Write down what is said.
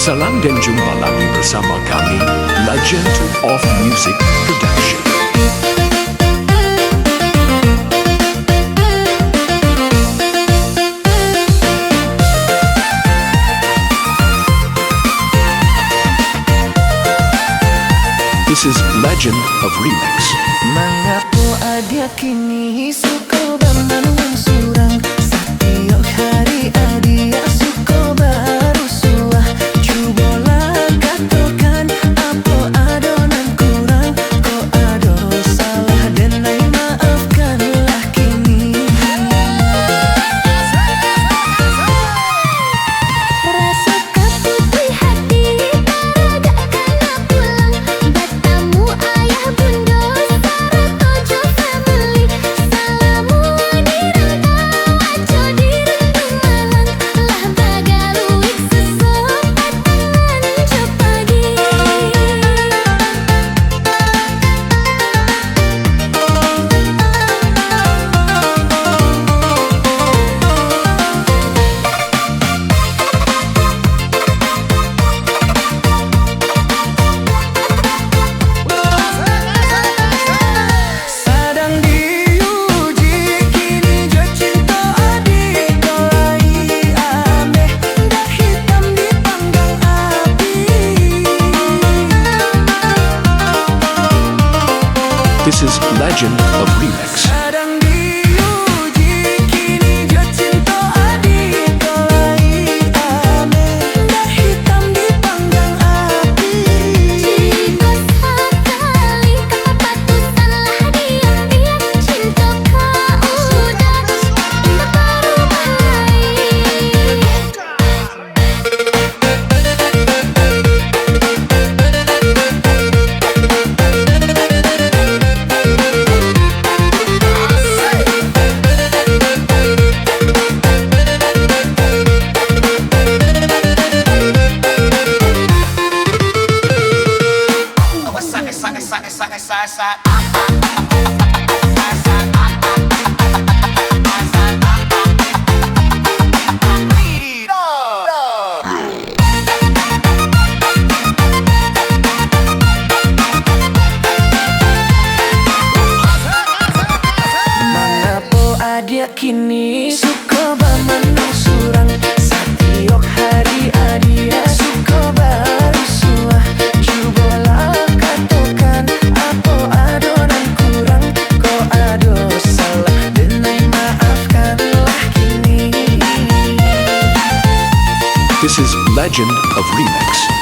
Salam dan jumpa lagi bersama kami, Legend of Music Production. This is Legend of Remix. Mengapa ada kini suka bermanung surang, setiap hari ada suka baru suah. Cubalah katakan apa adonan kurang, kau ada salah dan maafkanlah kini. Rasa kaputih hati tak kena pulang, bertemu ayah bunda Saratojo family. Salamu dirantau aco dirundung malang, lah bagaluik sesopat tangan cepadi. Sedang diuji kini jo cinta adik kolai ameh, dah hitam dipanggang api. This is Legend of Remix. Sedang diuji kini jo cinta adik kolai ameh, dah hitam dipanggang api. Jika sekali kepatusanlah diam-diam, cinta kau udah berubah lain. Mengapa ada kini suka bermanung surang, setiap hari ada suka baru suah. Cubalah katakan apa adonan kurang, kau ada salah dan maafkanlah kini. This is Legend of Remix.